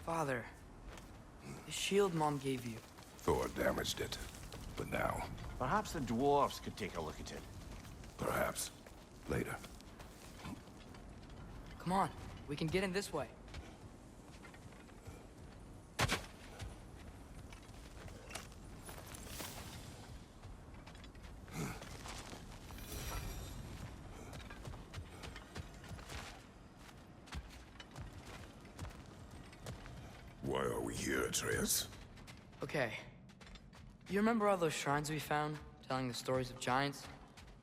Father, the shield Mom gave you. Thor damaged it. But now, Perhaps the dwarves could take a look at it. perhaps, later. Come on, we can get in this way. Why are we here, Atreus? Okay. You remember all those shrines we found, telling the stories of giants?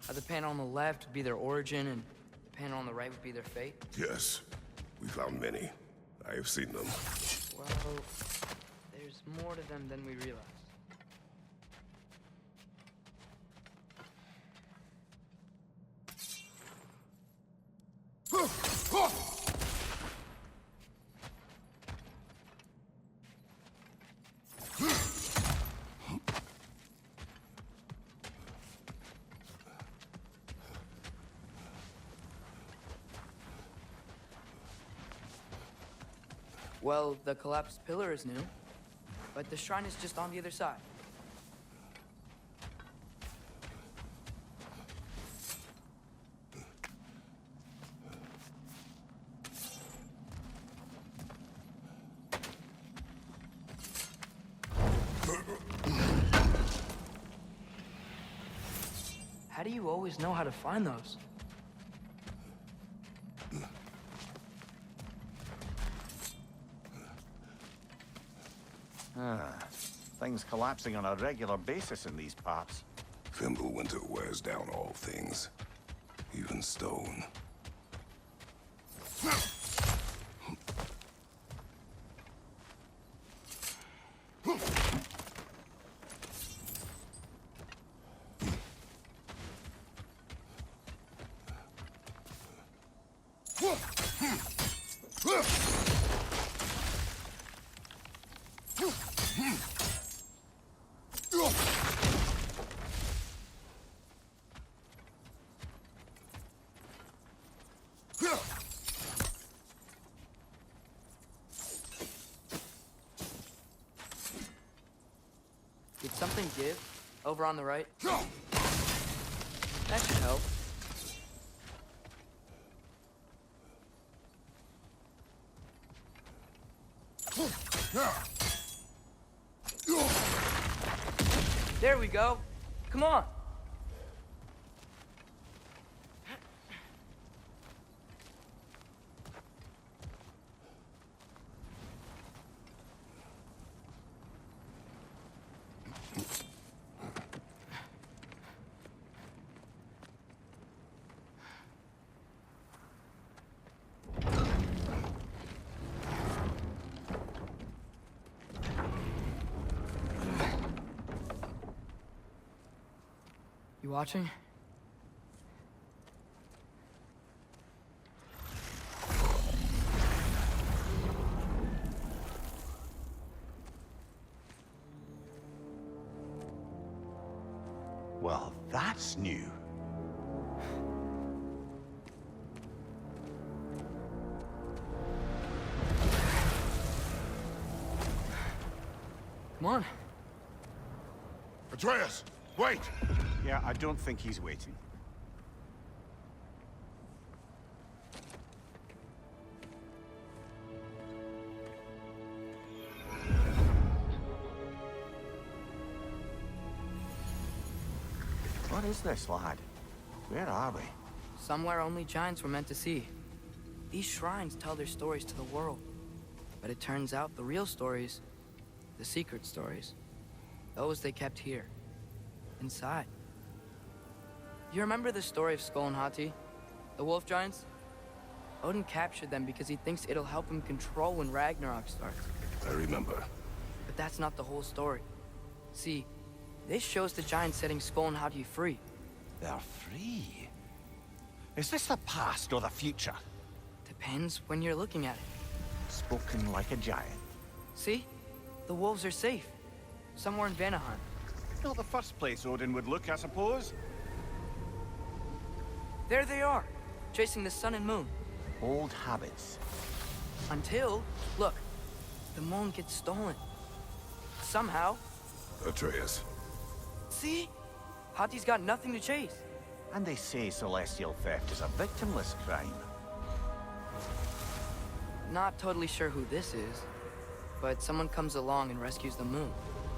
How the panel on the left would be their origin, and the panel on the right would be their fate? Yes. We found many. I have seen them. Well, there's more to them than we realize. Well, the collapsed pillar is new, but the shrine is just on the other side. How do you always know how to find those? Things collapsing on a regular basis in these parts. Fimbulwinter wears down all things, even stone. Did something give? Over on the right? That should help. There we go. Come on. You watching? Well, that's new. Come on. Atreus, wait! Yeah, I don't think he's waiting. What is this, lad? Where are we? Somewhere only giants were meant to see. these shrines tell their stories to the world. But it turns out the real stories, the secret stories, those they kept here, inside. You remember the story of Skull and Hati, the wolf giants? Odin captured them because he thinks it'll help him control when Ragnarok starts. I remember. But that's not the whole story. See, this shows the giants setting Skull and Hati free. They're free. Is this the past or the future? Depends when you're looking at it. Spoken like a giant. See? The wolves are safe. Somewhere in Vanaheim. Not the first place Odin would look, I suppose. There they are, chasing the sun and moon. Old habits. Until, look, the moon gets stolen. Somehow. Atreus. See? Hati's got nothing to chase. And they say celestial theft is a victimless crime. Not totally sure who this is, but someone comes along and rescues the moon.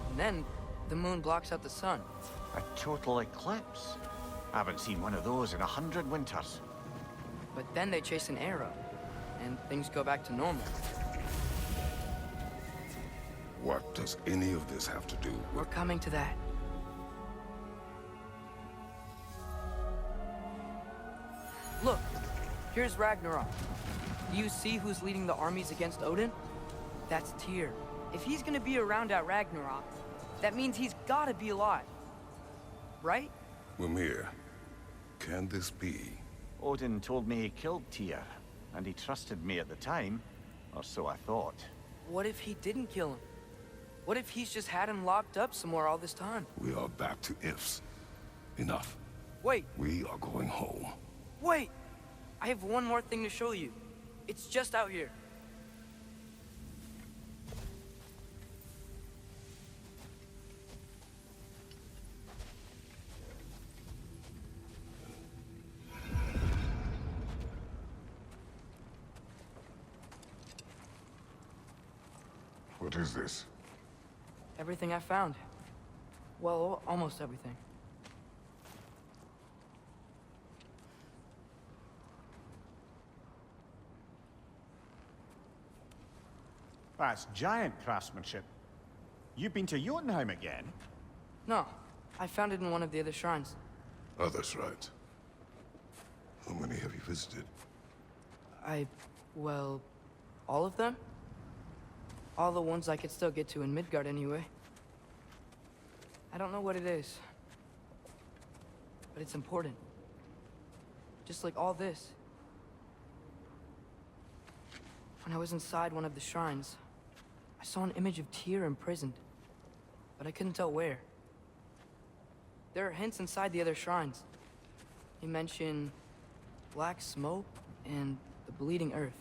And then, the moon blocks out the sun. A total eclipse. I haven't seen one of those in 100 winters. But then they chase an arrow, and things go back to normal. What does any of this have to do with... We're coming to that. Look, here's Ragnarok. Do you see who's leading the armies against Odin? That's Tyr. If he's gonna be around at Ragnarok, that means he's gotta be alive. Right? Mimir, can this be? Odin told me he killed Tyr, and he trusted me at the time, or so I thought. What if he didn't kill him? What if he's just had him locked up somewhere all this time? We are back to ifs. Enough. Wait, We are going home. wait! I have one more thing to show you. It's just out here. What is this? Everything I found. Well, almost everything. That's giant craftsmanship. You've been to Jotunheim again? No, I found it in one of the other shrines. Other shrines. How many have you visited? Well, all of them? All the ones I could still get to in Midgard anyway. I don't know what it is. But it's important. Just like all this. When I was inside one of the shrines, I saw an image of Tyr imprisoned. But I couldn't tell where. There are hints inside the other shrines. They mention black smoke and the bleeding earth.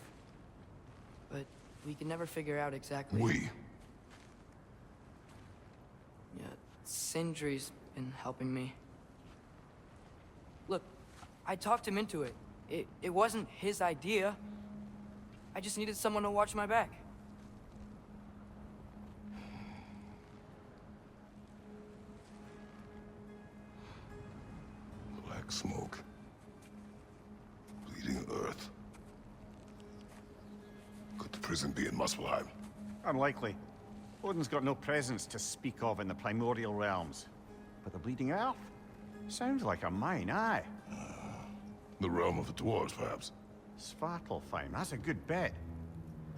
But we can never figure out exactly. We? Yeah, Sindri's been helping me. Look, I talked him into it. It wasn't his idea. I just needed someone to watch my back. Black smoke. Bleeding earth. Could the prison be in Muspelheim? Unlikely. Odin's got no presence to speak of in the primordial realms. But the Bleeding Earth? Sounds like a mine, aye. The realm of the dwarves, perhaps? Svartalfheim, that's a good bet.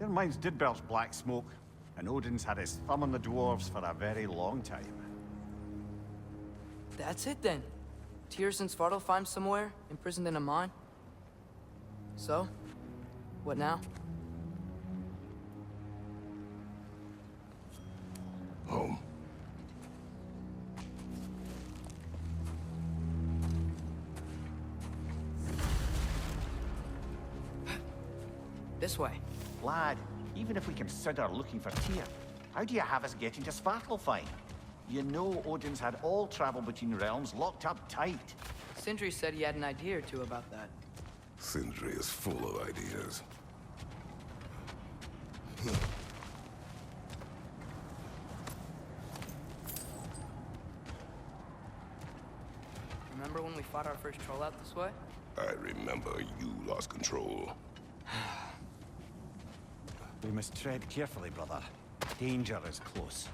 Their mines did belch black smoke, and Odin's had his thumb on the dwarves for a very long time. That's it then. Tyr's in Svartalfheim somewhere, imprisoned in a mine. So, what now? Home. This way. Lad, even if we consider looking for Tyr, how do you have us getting to Svartalfheim? You know Odin's had all travel between realms locked up tight. Sindri said he had an idea or two about that. Sindri is full of ideas. Remember when we fought our first troll out this way? I remember you lost control. We must tread carefully, brother. Danger is close.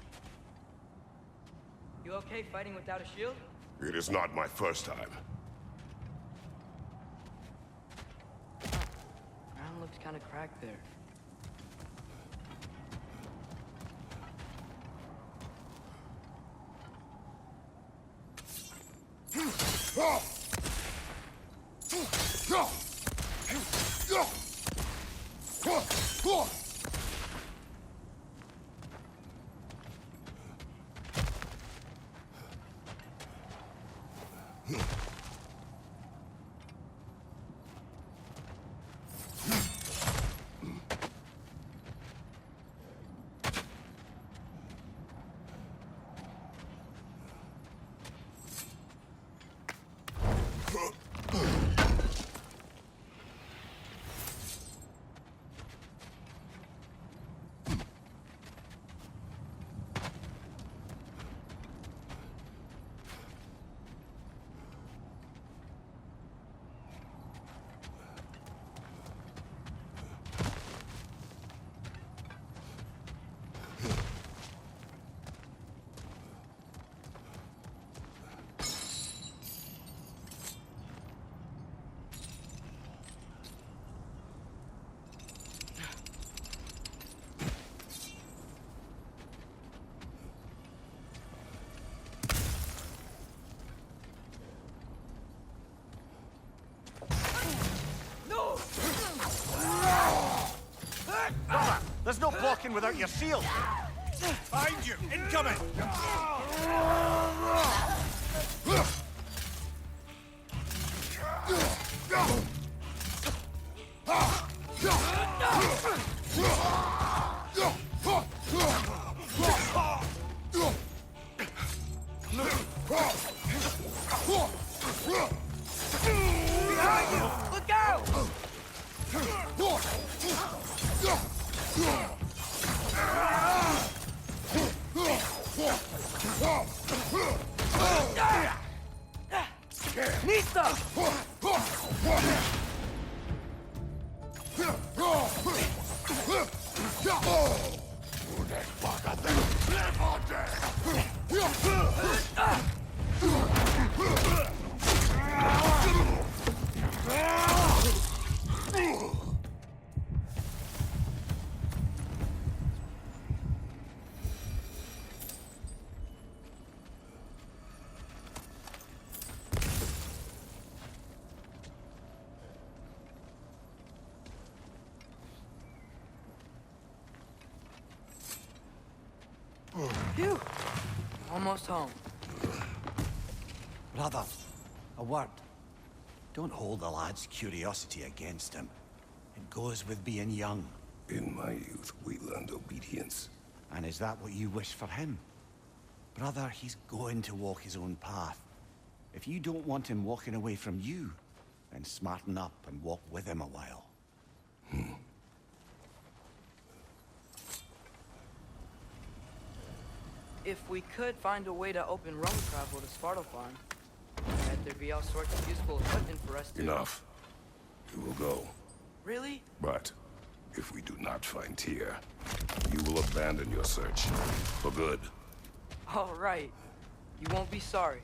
You okay fighting without a shield? It is not my first time. Ground looks kind of cracked there. There's no blocking without your shield! Find you! Incoming! Behind you! Look out! Nista! Phew! Almost home. Brother, a word. Don't hold the lad's curiosity against him. It goes with being young. In my youth, we learned obedience. And is that what you wish for him? Brother, he's going to walk his own path. If you don't want him walking away from you, then smarten up and walk with him a while. If we could find a way to open roam travel to Svartalfheim, I bet there'd be all sorts of useful equipment for us to... Enough. We will go. Really? But if we do not find Tyr, you will abandon your search. For good. All right. You won't be sorry.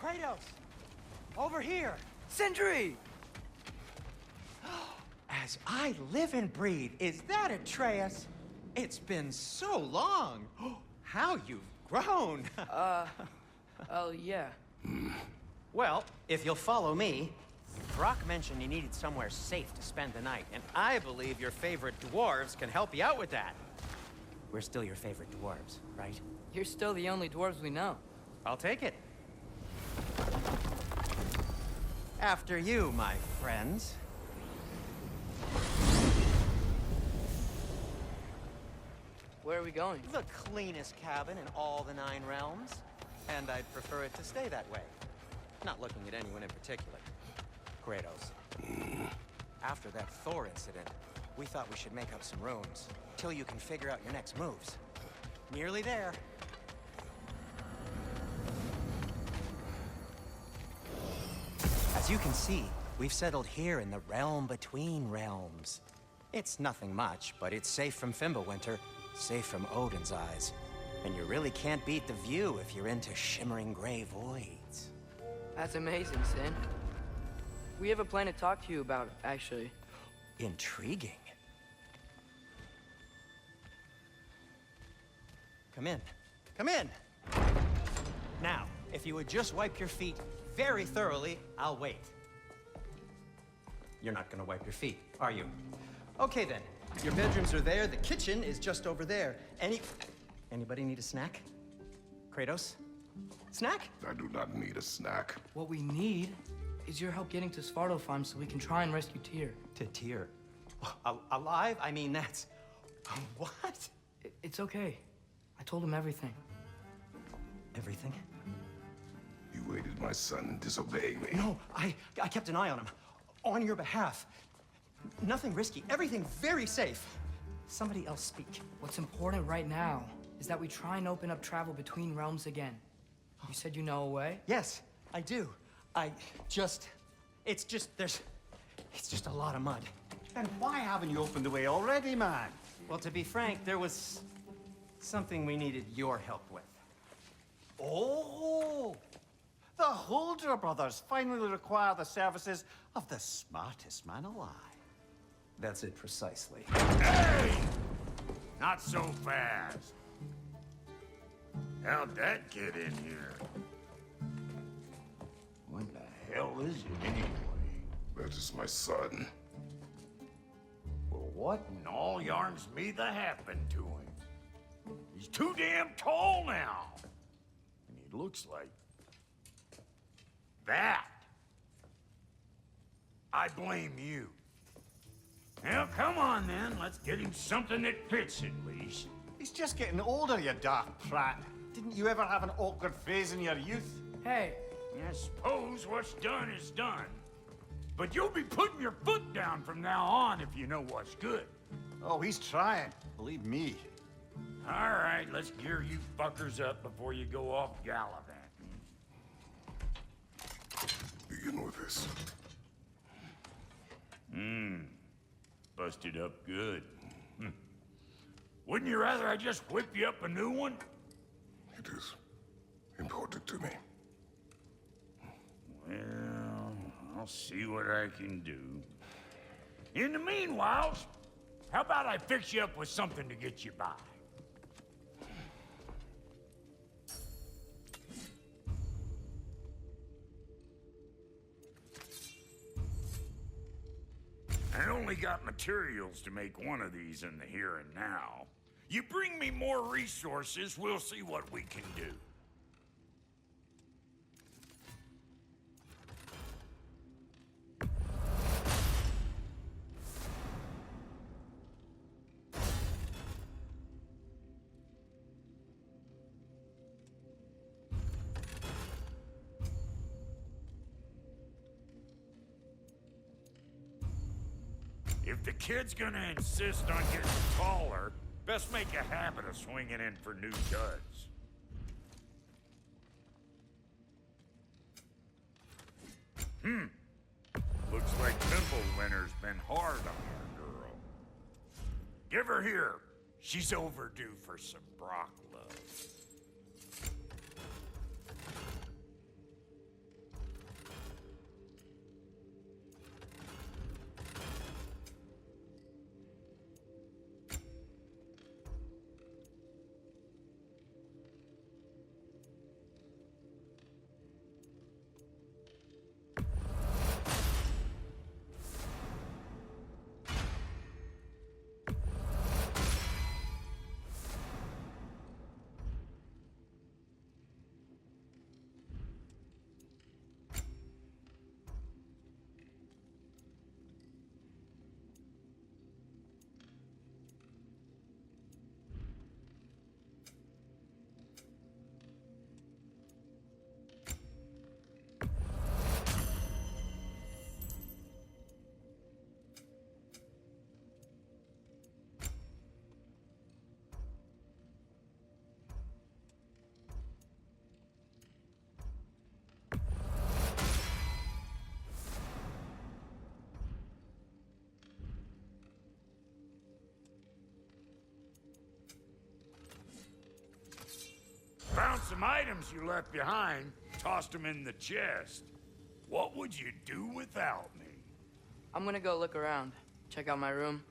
Kratos! Over here! Sentry! As I live and breathe, is that Atreus? It's been so long! How you've grown! Oh, yeah. Well, if you'll follow me, Brock mentioned you needed somewhere safe to spend the night, and I believe your favorite dwarves can help you out with that. We're still your favorite dwarves, right? You're still the only dwarves we know. I'll take it. After you, my friends. Where are we going? The cleanest cabin in all the 9 realms. And I'd prefer it to stay that way. Not looking at anyone in particular. Kratos. After that Thor incident, We thought we should make up some runes, till you can figure out your next moves. Nearly there. As you can see, we've settled here in the realm between realms. It's nothing much, but it's safe from Fimbulwinter, safe from Odin's eyes. And you really can't beat the view if you're into shimmering gray voids. That's amazing, Sin. We have a plan to talk to you about, actually. Intriguing. Come in. Come in! Now, if you would just wipe your feet very thoroughly, I'll wait. You're not gonna wipe your feet, are you? Okay then. Your bedrooms are there, the kitchen is just over there. Anybody need a snack? Kratos? Snack? I do not need a snack. What we need is your help getting to Svartalfheim so we can try and rescue Tyr. To Tyr? Alive? I mean, that's... What? It's okay. I told him everything. Everything? You aided my son in disobeying me. No, I kept an eye on him. On your behalf. Nothing risky. Everything very safe. Somebody else speak. What's important right now is that we try and open up travel between realms again. You said you know a way? Yes, I do. It's just a lot of mud. Then why haven't you opened the way already, man? Well, to be frank, there was something we needed your help with. Oh! The Holder brothers finally require the services of the smartest man alive. That's it precisely. Hey! Not so fast. How'd that get in here? What the hell is it anyway? That is my son. Well, what in all yarns me that happened to him? He's too damn tall now. And he looks like... that. I blame you. Now, come on then. Let's get him something that fits at least. He's just getting older, you daft prat. Didn't you ever have an awkward phase in your youth? Hey, I suppose what's done is done. But you'll be putting your foot down from now on if you know what's good. Oh, he's trying. Believe me. All right, let's gear you fuckers up before you go off gallivanting. Begin with this. Busted up good. Wouldn't you rather I just whip you up a new one? It is important to me. Well, I'll see what I can do. In the meanwhile, how about I fix you up with something to get you by? I only got materials to make one of these in the here and now. You bring me more resources, we'll see what we can do. If the kid's gonna insist on getting taller, best make a habit of swinging in for new duds. Looks like Fimbulwinter's been hard on our girl. Give her here. She's overdue for some Brock love. some items you left behind. Tossed them in the chest. What would you do without me? I'm gonna go look around. Check out my room.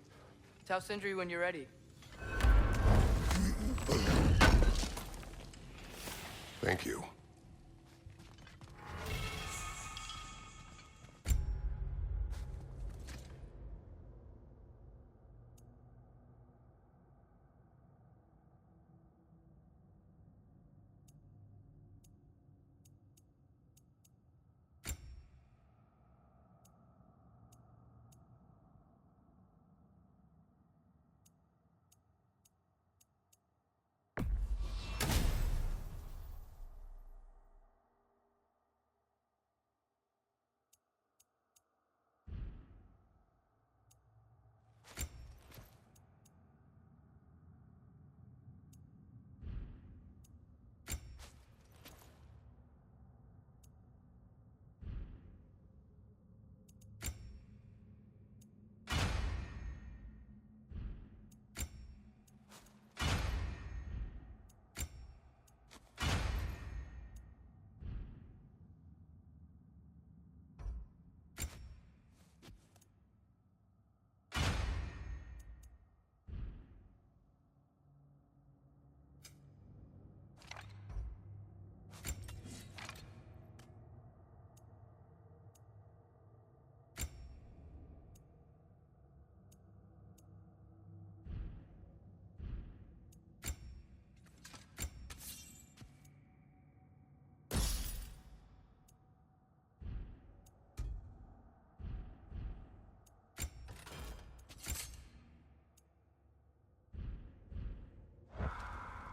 Tell Sindri when you're ready. Thank you.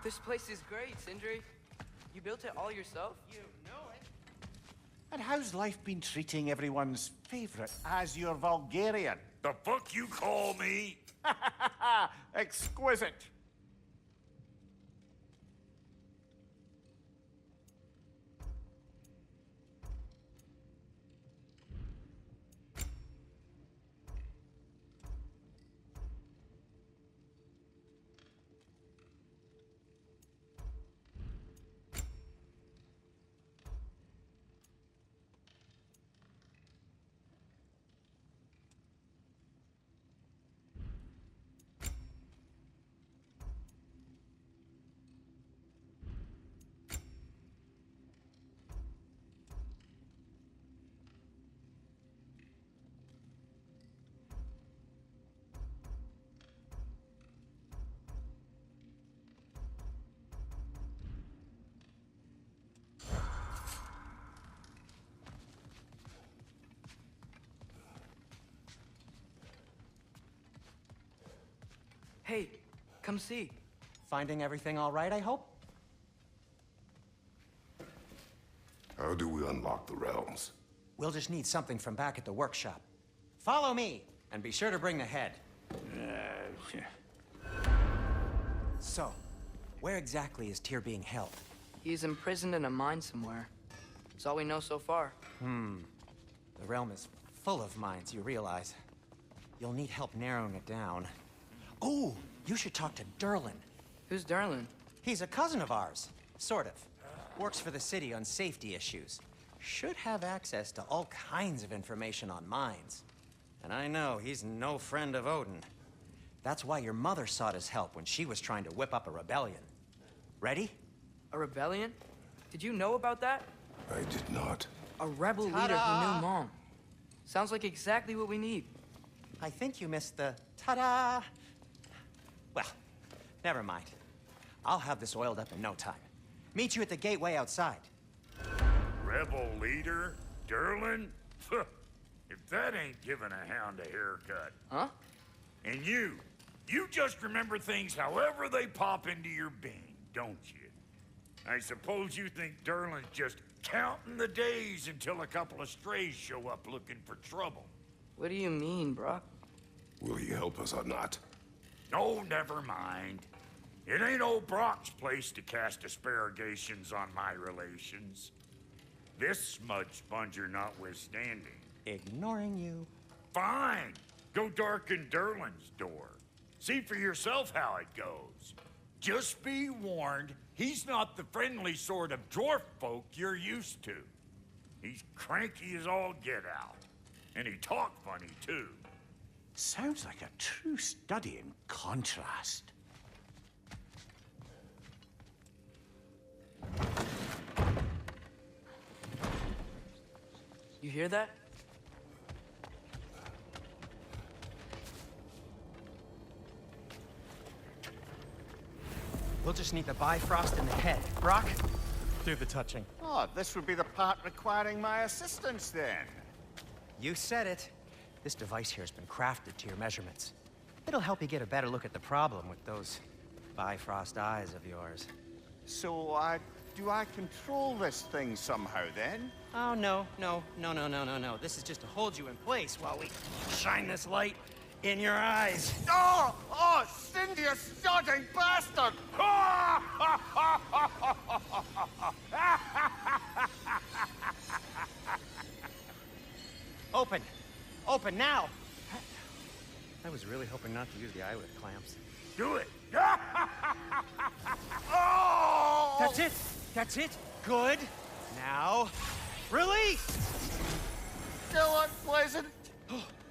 This place is great, Sindri. You built it all yourself? You know it. And how's life been treating everyone's favorite as your Vulgarian? The fuck you call me? Exquisite. Hey, come see. Finding everything all right, I hope? How do we unlock the realms? We'll just need something from back at the workshop. Follow me, and be sure to bring the head. So, where exactly is Tyr being held? He's imprisoned in a mine somewhere. That's all we know so far. The realm is full of mines, you realize. You'll need help narrowing it down. Oh, you should talk to Derlin. Who's Darlin? He's a cousin of ours, sort of. Works for the city on safety issues. Should have access to all kinds of information on mines. And I know he's no friend of Odin. That's why your mother sought his help when she was trying to whip up a rebellion. Ready? A rebellion? Did you know about that? I did not. A rebel leader who knew Mom. Sounds like exactly what we need. I think you missed the ta-da. Well, never mind. I'll have this oiled up in no time. Meet you at the gateway outside. Rebel leader? Derlin? If that ain't giving a hound a haircut. Huh? And you just remember things however they pop into your being, don't you? I suppose you think Derlin's just counting the days until a couple of strays show up looking for trouble. What do you mean, Brock? Will he help us or not? Oh, never mind. It ain't old Brock's place to cast asparagations on my relations. This smudge sponger notwithstanding. Ignoring you. Fine. Go darken Derlin's door. See for yourself how it goes. Just be warned, he's not the friendly sort of dwarf folk you're used to. He's cranky as all get out. And he talk funny, too. Sounds like a true study in contrast. You hear that? We'll just need the Bifrost in the head. Brock, do the touching. Oh, this would be the part requiring my assistance then. You said it. This device here has been crafted to your measurements. It'll help you get a better look at the problem with those Bifrost eyes of yours. So, do I control this thing somehow then? Oh, no. This is just to hold you in place while we shine this light in your eyes. Oh! Oh, Cindy, you sodding bastard! Open! Open now! I was really hoping not to use the eyelid clamps. Do it! Oh! That's it! That's it! Good! Now, release! Still unpleasant.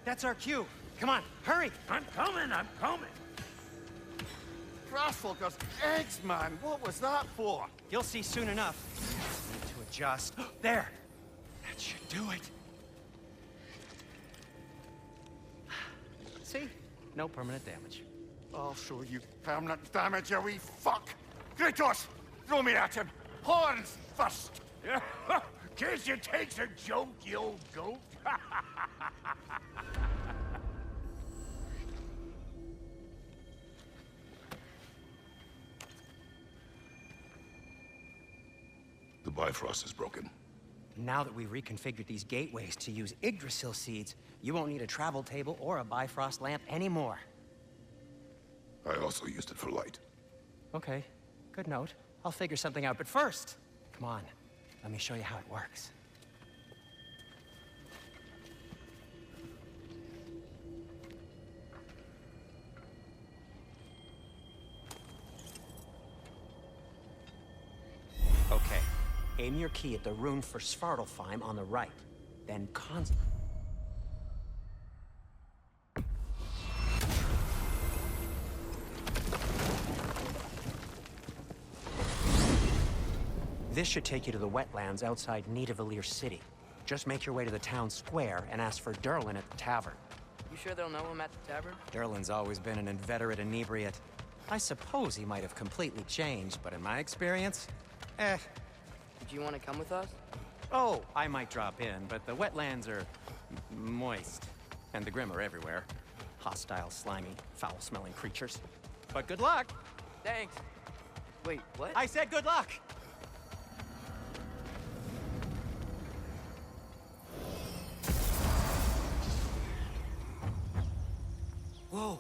That's our cue. Come on, hurry! I'm coming! Grassfolker's eggs, man. What was that for? You'll see soon enough. Need to adjust. There! That should do it. See? No permanent damage. I'll show you permanent damage, you wee fuck. Kratos, throw me at him. Horns first. Guess you takes a joke, you old goat. The Bifrost is broken. Now that we've reconfigured these gateways to use Yggdrasil seeds, you won't need a travel table or a Bifrost lamp anymore. I also used it for light. Okay, good note. I'll figure something out, but first, come on, let me show you how it works. Okay, aim your key at the rune for Svartalfheim on the right, then This should take you to the wetlands outside Nidavellir City. Just make your way to the town square and ask for Durlin at the tavern. You sure they'll know him at the tavern? Durlin's always been an inveterate inebriate. I suppose he might have completely changed, but in my experience, Did you want to come with us? Oh, I might drop in, but the wetlands are moist. And the Grim are everywhere. Hostile, slimy, foul-smelling creatures. But good luck! Thanks. Wait, what? I said good luck! Whoa,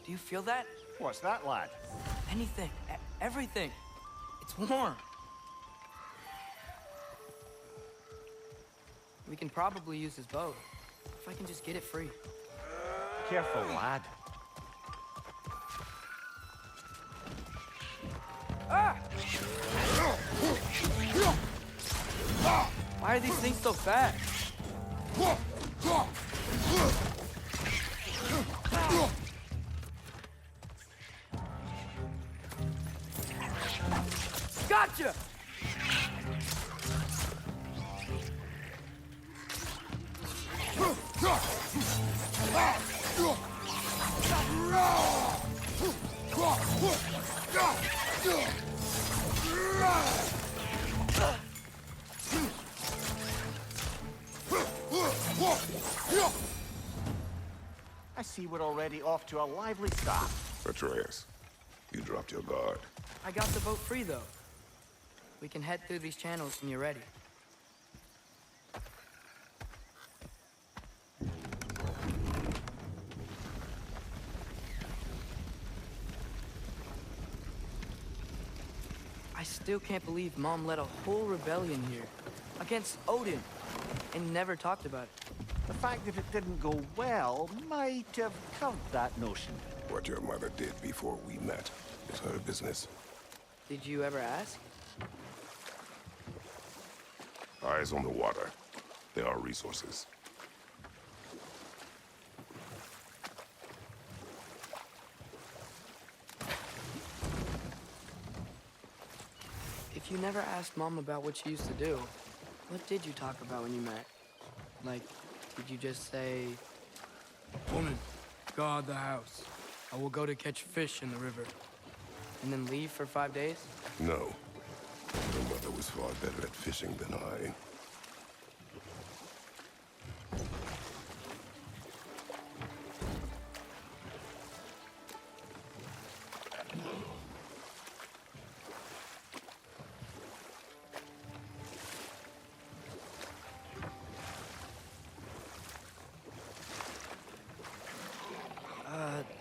do you feel that? What's that, lad? Anything, everything. It's warm. We can probably use his boat, if I can just get it free. Careful, lad. Ah! Why are these things so fast? Gotcha! I see we're already off to a lively start. Atreus, you dropped your guard. I got the boat free, though. We can head through these channels when you're ready. I still can't believe Mom led a whole rebellion here against Odin and never talked about it. The fact that it didn't go well might have curbed that notion. What your mother did before we met is her business. Did you ever ask? Eyes on the water. There are resources. If you never asked Mom about what she used to do, what did you talk about when you met? Like, did you just say, "Woman, guard the house. I will go to catch fish in the river," and then leave for 5 days? No. Your mother was far better at fishing than I.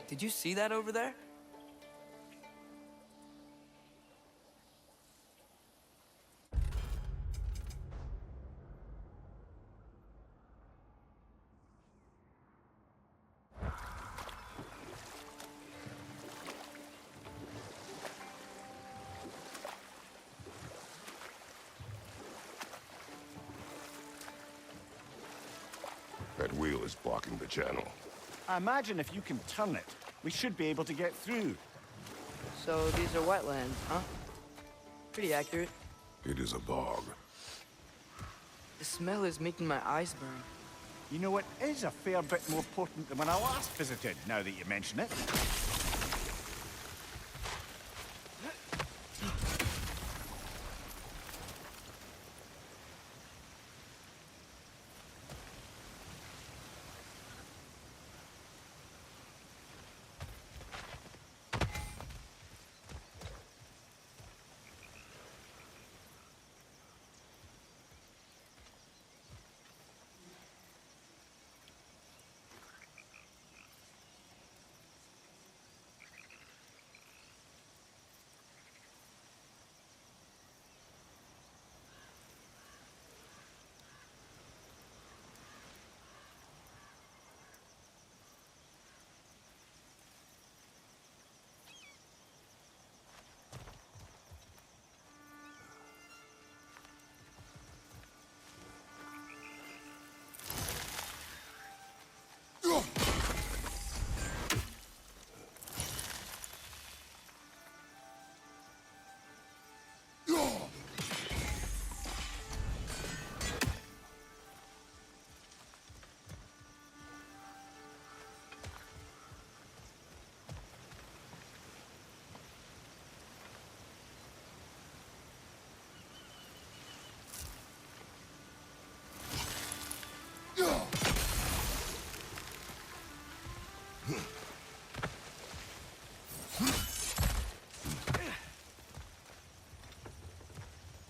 Did you see that over there? That wheel is blocking the channel. I imagine if you can turn it, we should be able to get through. So these are wetlands, huh? Pretty accurate. It is a bog. The smell is making my eyes burn. You know, it is a fair bit more potent than when I last visited, now that you mention it.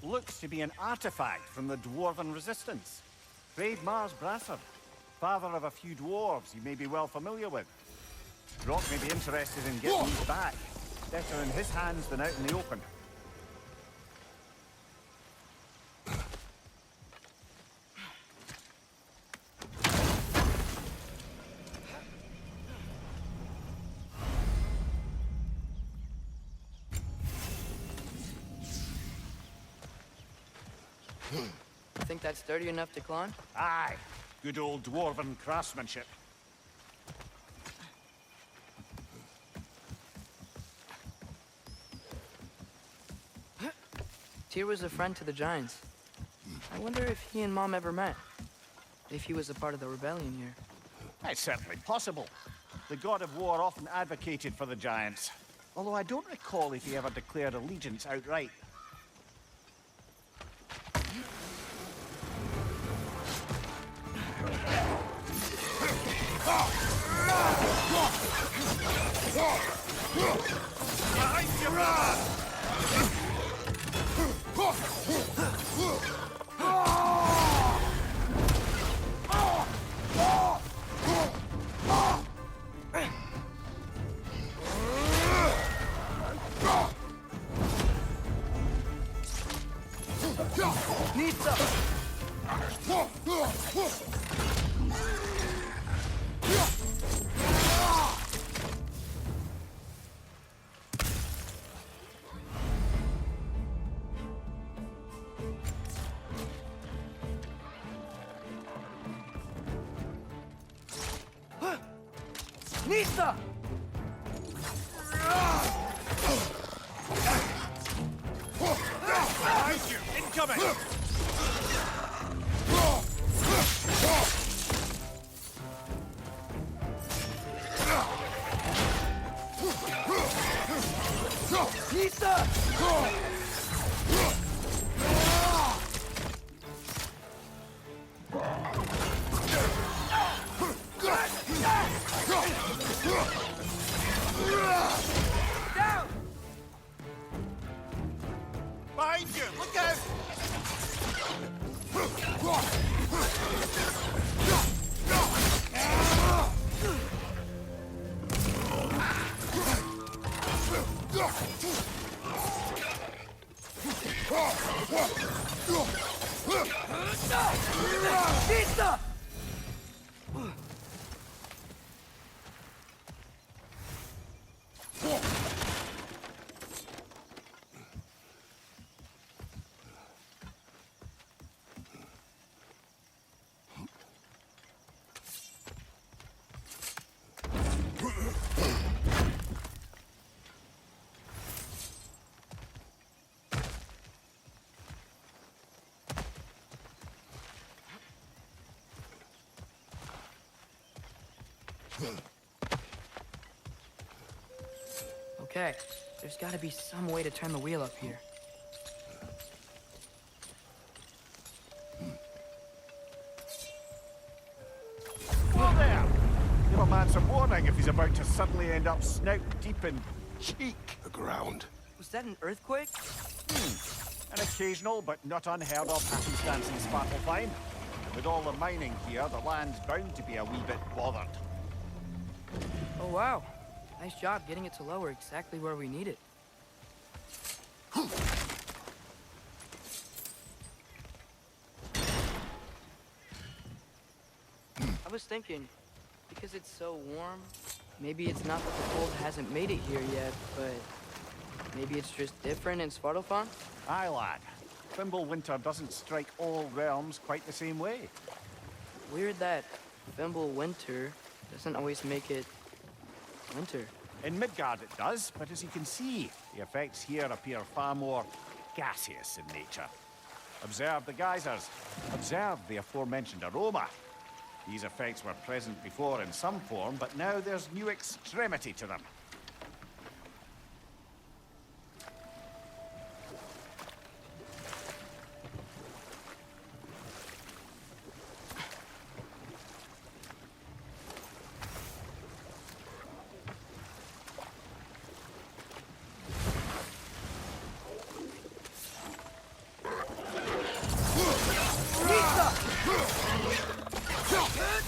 Looks to be an artifact from the Dwarven Resistance. Braid Mars Brassard, father of a few dwarves you may be well familiar with. Rock may be interested in getting these back. Better in his hands than out in the open. Think that's sturdy enough to climb? Aye, good old Dwarven craftsmanship. Tyr was a friend to the Giants. I wonder if he and Mom ever met. If he was a part of the rebellion here. It's certainly possible. The god of war often advocated for the Giants. Although I don't recall if he ever declared allegiance outright. Need some. Nista! Behind you! Incoming! Nista! Down! Behind you! Look out! Nista! Okay, there's gotta be some way to turn the wheel up here. Whoa there! Give a man some warning if he's about to suddenly end up snout deep in cheek. The ground. Was that an earthquake? An occasional but not unheard of happenstance in Svartalfheim. With all the mining here, the land's bound to be a wee bit bothered. Oh wow, nice job getting it to lower exactly where we need it. I was thinking, because it's so warm, maybe it's not that the cold hasn't made it here yet, but maybe it's just different in Svartalfheim? Aye, lad. Fimbulwinter doesn't strike all realms quite the same way. Weird that Fimbulwinter doesn't always make it winter. In Midgard it does, but as you can see, the effects here appear far more gaseous in nature. Observe the geysers. Observe the aforementioned aroma. These effects were present before in some form, but now there's new extremity to them.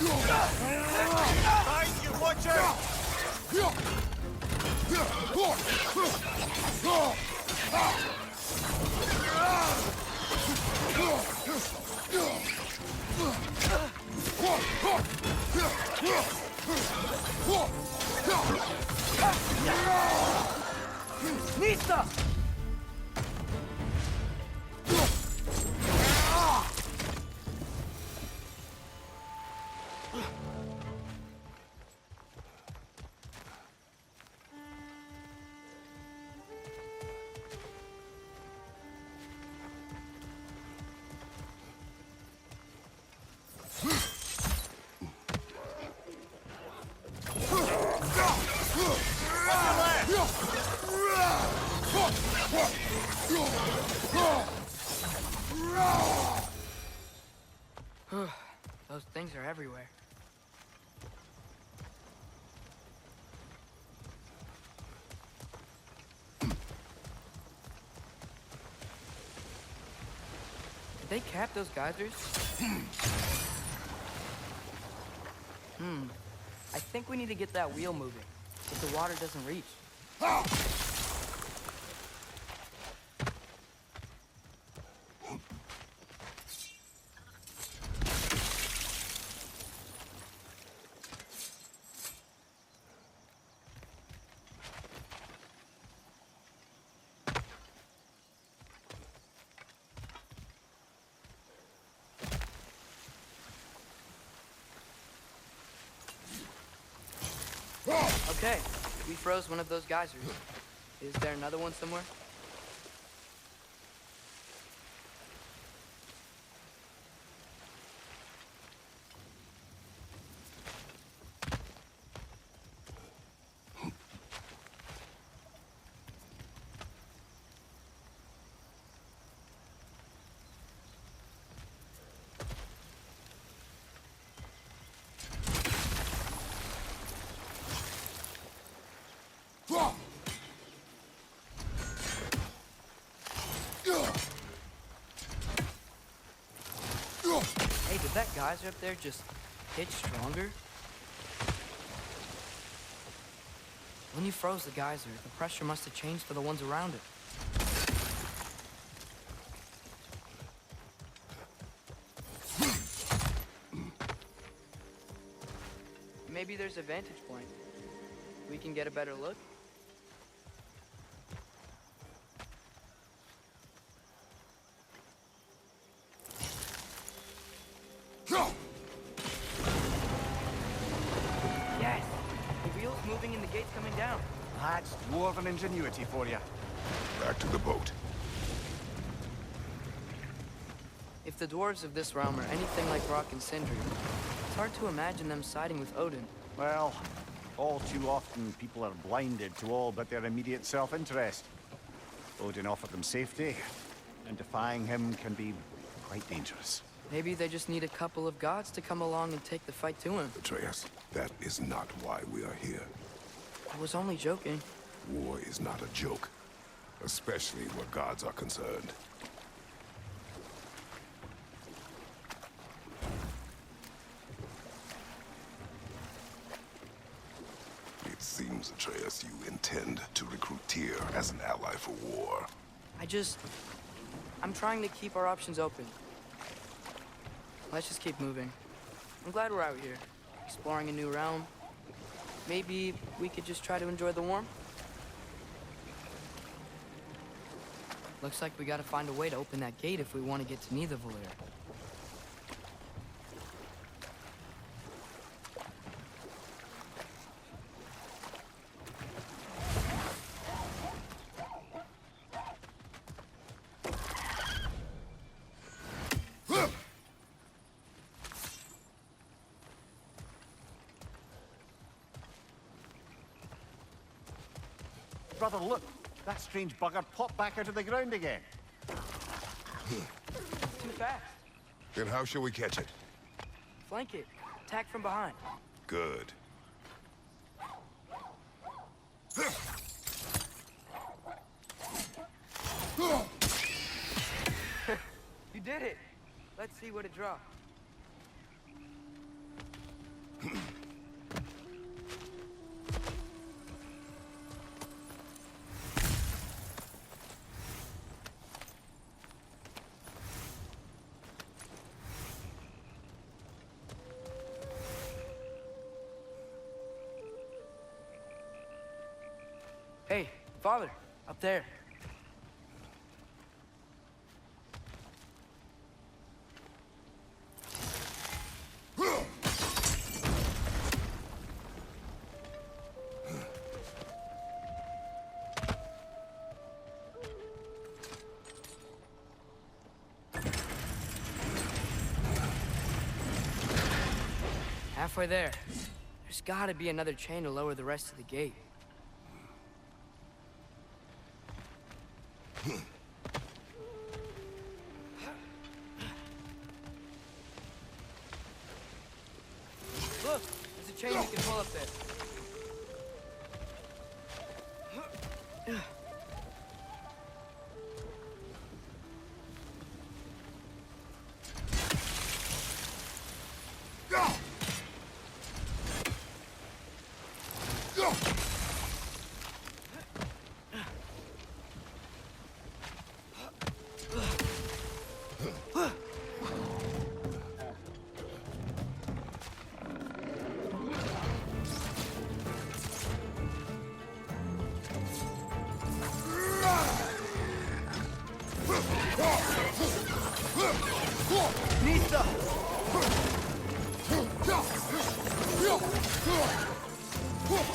Behind you, watch out! Nista! Those things are everywhere. Did they cap those geysers? I think we need to get that wheel moving, if the water doesn't reach. Okay, we froze one of those geysers. Is there another one somewhere? Hey, did that geyser up there just hit stronger? When you froze the geyser, the pressure must have changed for the ones around it. Maybe there's a vantage point. We can get a better look. Yes! The wheel's moving and the gate's coming down. That's dwarven ingenuity for you. Back to the boat. If the dwarves of this realm are anything like Rock and Sindri, it's hard to imagine them siding with Odin. Well, all too often people are blinded to all but their immediate self-interest. Odin offered them safety, and defying him can be quite dangerous. Maybe they just need a couple of gods to come along and take the fight to him. Atreus, that is not why we are here. I was only joking. War is not a joke, especially where gods are concerned. It seems, Atreus, you intend to recruit Tyr as an ally for war. I'm trying to keep our options open. Let's just keep moving. I'm glad we're out here, exploring a new realm. Maybe we could just try to enjoy the warmth? Looks like we gotta find a way to open that gate if we want to get to Nidavellir. Brother, look! That strange bugger popped back out of the ground again. Too fast. Then how shall we catch it? Flank it. Attack from behind. Good. You did it! Let's see what it draws. Hey, father, up there. Halfway there. There's gotta be another chain to lower the rest of the gate. Look, there's a chain you can pull up there. Nista! Grim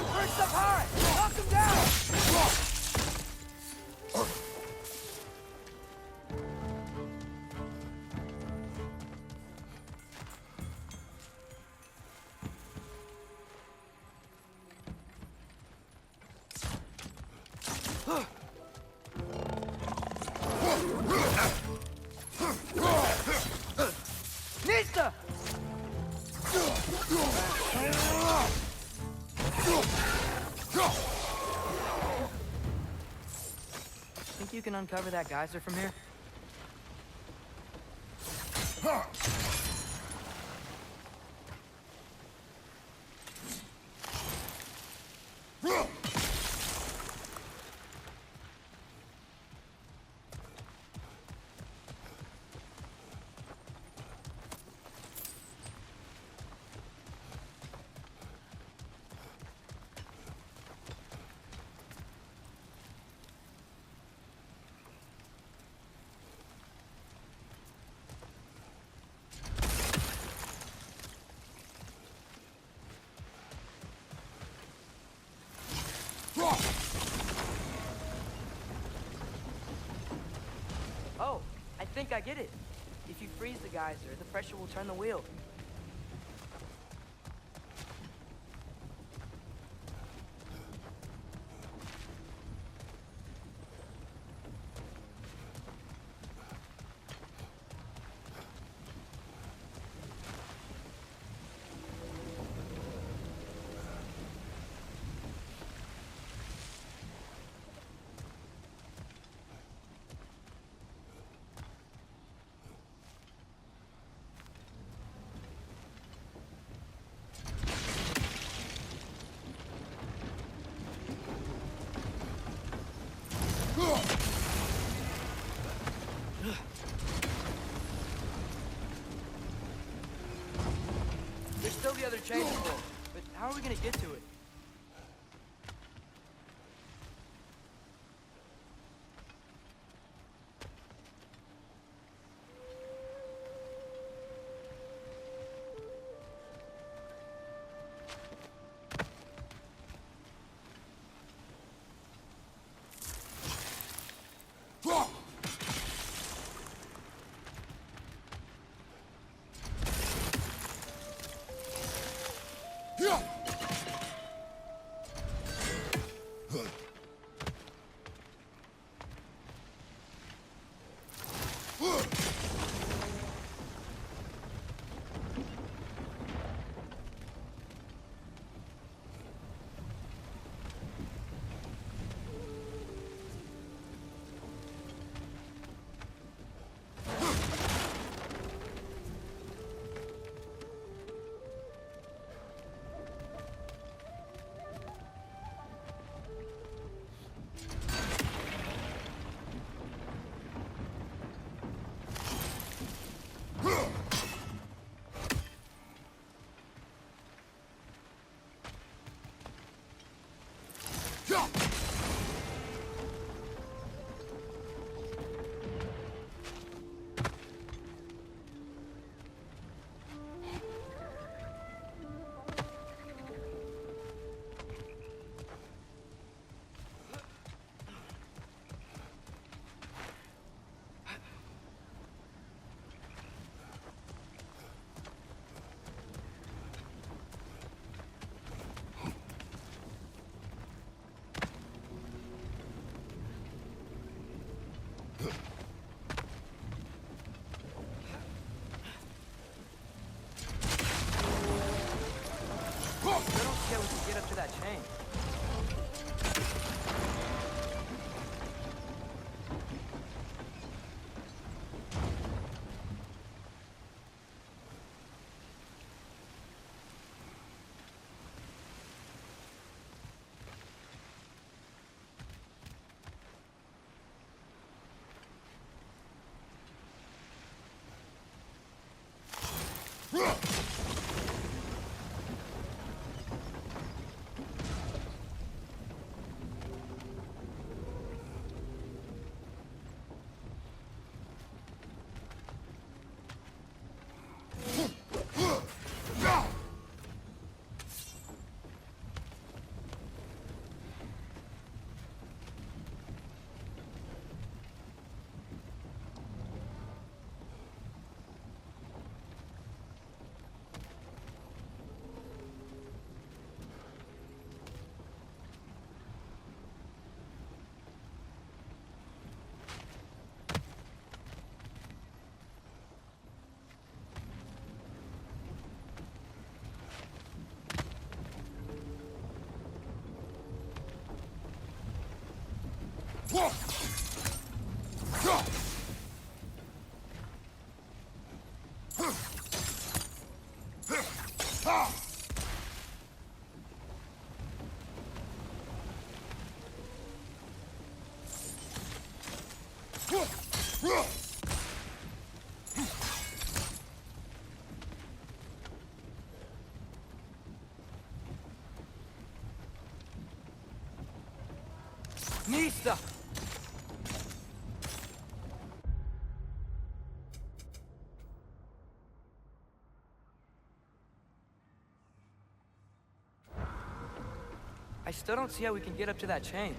perched up high! Knock him down! Nista! Think you can uncover that geyser from here? Oh, I think I get it. If you freeze the geyser, the pressure will turn the wheel. There's still the other chain to pull, but how are we gonna get to it? I don't see how we can get up to that chain. Nista! I still don't see how we can get up to that chain.